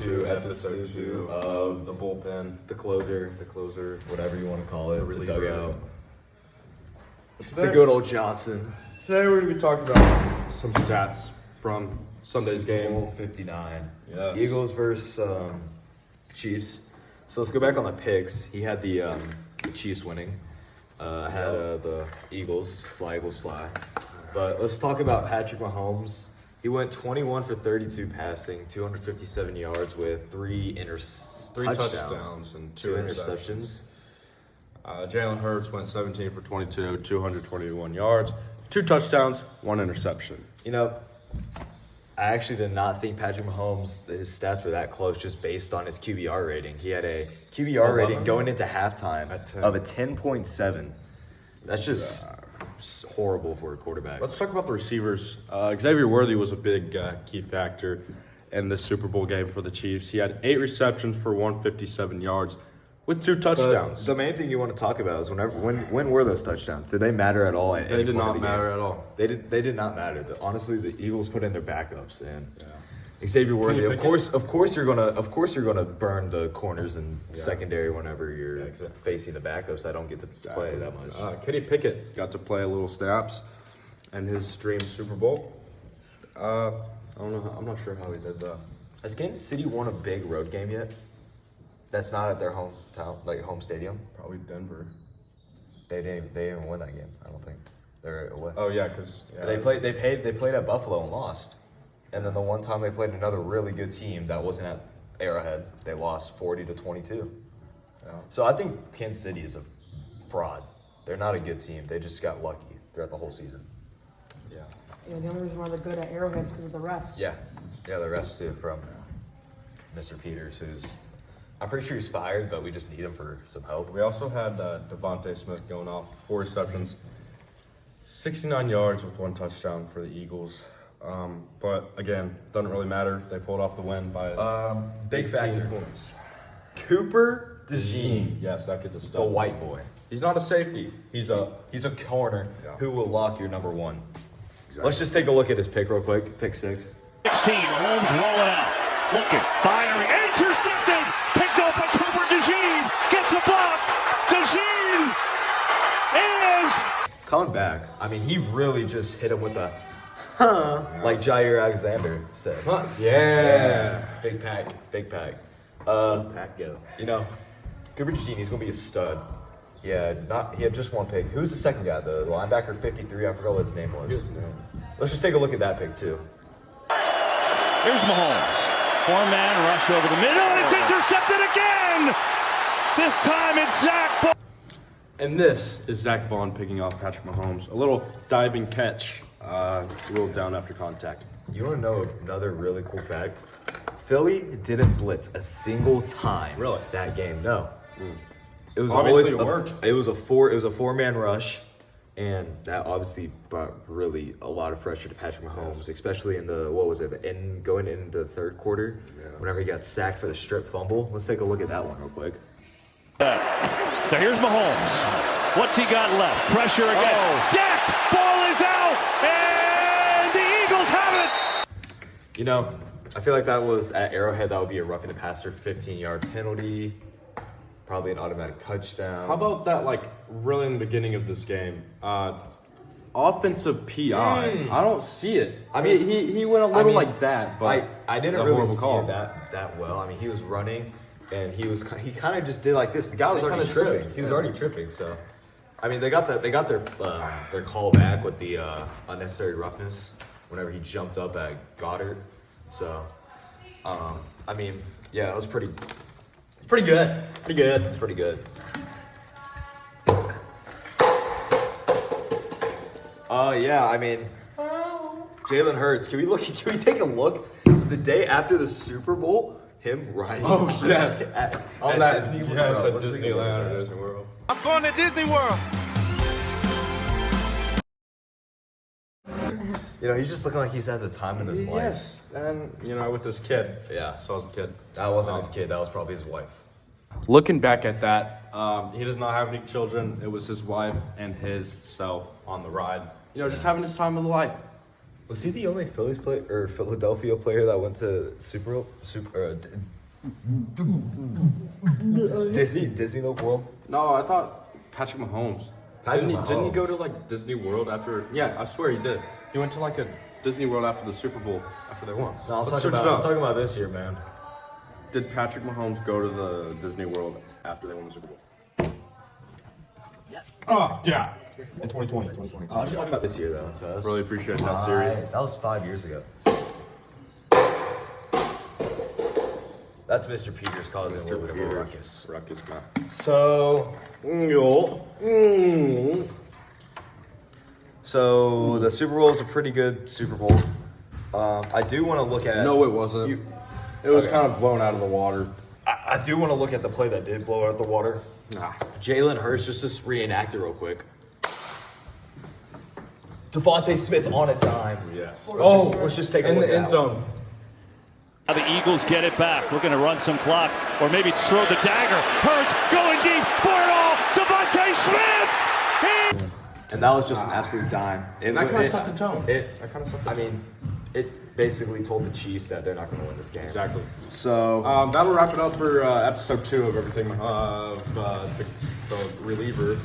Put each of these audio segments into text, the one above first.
to episode 2 of the bullpen, the closer, whatever you want to call it, the dugout. Today, The good old Johnson. Today we're going to be talking about some stats from Sunday's Super game. Bowl 59. Yes. Eagles versus Chiefs. So let's go back on the picks. He had the Chiefs winning. I had the Eagles fly. But let's talk about Patrick Mahomes. He went 21 for 32 passing, 257 yards with three touchdowns and two interceptions. Jalen Hurts went 17 for 22, 221 yards, 2 touchdowns, 1 interception. You know, I actually did not think Patrick Mahomes, his stats were that close just based on his QBR rating. He had a QBR rating going into halftime of a 10.7. That's just horrible for a quarterback. Let's talk about the receivers. Xavier Worthy was a big key factor in the Super Bowl game for the Chiefs. He had 8 receptions for 157 yards with 2 touchdowns. The main thing you want to talk about is when were those touchdowns? Did they matter at all? They did not matter at all. They did not matter. Honestly, the Eagles put in their backups and Xavier Worthy. Of course you're gonna burn the corners and secondary whenever you're facing the backups. I don't get to play that much. Kenny Pickett got to play a little snaps in his dream Super Bowl. I don't know. I'm not sure how he did that. Has Kansas City won a big road game yet? That's not at their hometown, like home stadium. Probably Denver. They didn't even win that game. I don't think they're away. Oh yeah, because They played at Buffalo and lost. And then the one time they played another really good team that wasn't at Arrowhead, they lost 40-22. Yeah. So I think Kansas City is a fraud. They're not a good team. They just got lucky throughout the whole season. Yeah, the only reason why they're good at Arrowhead is because of the refs. Yeah, the refs too from Mr. Peters, who's I'm pretty sure he's fired, but we just need him for some help. We also had Devontae Smith going off 4 receptions, 69 yards with 1 touchdown for the Eagles. But again, doesn't really matter. They pulled off the win by Big 18 factor. points. Cooper DeJean, Yes, that gets a the stud. white boy. He's not a safety. He's a corner Yeah. who will lock your number one. Let's just take a look at his pick real quick. Pick 6. 16, Holmes rolling out, looking, firing, intercepted, picked up by Cooper DeJean, gets a block, DeJean is... Coming back, I mean, he really just hit him with a like Jair Alexander said. Yeah. Big pack. Pack go. You know, Cooper DeJean, he's going to be a stud. He had just 1 pick. Who's the second guy? The linebacker 53, I forgot what his name was. Let's just take a look at that pick, too. Here's Mahomes, 4-man rush over the middle, and it's intercepted again! This time it's Zach Bond. And this is Zach Bond picking off Patrick Mahomes. A little diving catch, ruled down after contact. You want to know another really cool fact? Philly didn't blitz a single time Really? that game. No. It was Obviously always it worked. It was a 4-man rush, and that obviously brought really a lot of pressure to Patrick Mahomes, especially in the going into the third quarter, whenever he got sacked for the strip fumble. Let's take a look at that one real quick. So here's Mahomes. What's he got left? Pressure again. Decked! Ball is out! And the Eagles have it! You know, I feel like that was at Arrowhead. That would be a roughing the passer 15-yard penalty, probably an automatic touchdown. How about that, like, really in the beginning of this game? Offensive PI. I don't see it. I mean, he went a little like that, but I didn't a really horrible see call. it that well. I mean, he was running, and he kind of just did like this. The guy was He already kinda tripping. tripped. He was already tripping. So, I mean, they got their call back with the unnecessary roughness whenever he jumped up at Goddard. So, I mean, yeah, it was pretty good. Pretty good. Yeah, I mean, Jalen Hurts. Can we take a look? The day after the Super Bowl, him riding. Oh, yes. on that Disney World. Yes, at Let's take a look Disneyland at or that. Disney World. I'm going to Disney World. You know, he's just looking like he's had the time in his life. Yes, and with his kid. Yeah. So as a kid. That wasn't his kid. That was probably his wife. Looking back at that, he does not have any children. It was his wife and his self on the ride. Just having his time of life. Was he the only Phillies player or Philadelphia player that went to Disney World? No, I thought Patrick Mahomes. Patrick Didn't he go Mahomes. to like Disney World after? Yeah, I swear he did. He went to like a Disney World after the Super Bowl after they won. No, I'm Let's talking search about it I'm up. talking about this year, man. Did Patrick Mahomes go to the Disney World after they won the Super Bowl? Oh, yeah. In 2020. I'm just talking about this year though. So that's Really appreciate that, Siri. That was 5 years ago. That's Mr. Peters causing a little bit of a ruckus. Ruckus, man. So the Super Bowl is a pretty good Super Bowl. I do want to look at. No, it wasn't. It was kind of blown out of the water. I do want to look at the play that did blow out the water. Nah. Jalen Hurts, just reenact it real quick. Devontae Smith on a dime. Yes. Let's just take a In look the end at zone. Now the Eagles get it back. Looking to run some clock, or maybe throw the dagger. Hurts going deep for it all. Devontae Smith. And that was just an absolute dime. That kinda set the tone. That kind of set the tone. I mean, it basically told the Chiefs that they're not going to win this game. Exactly. So That'll wrap it up for episode 2 of everything of the reliever.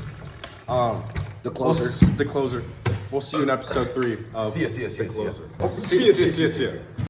the closer. The closer. We'll see you in episode 3 of See ya. the closer. See ya.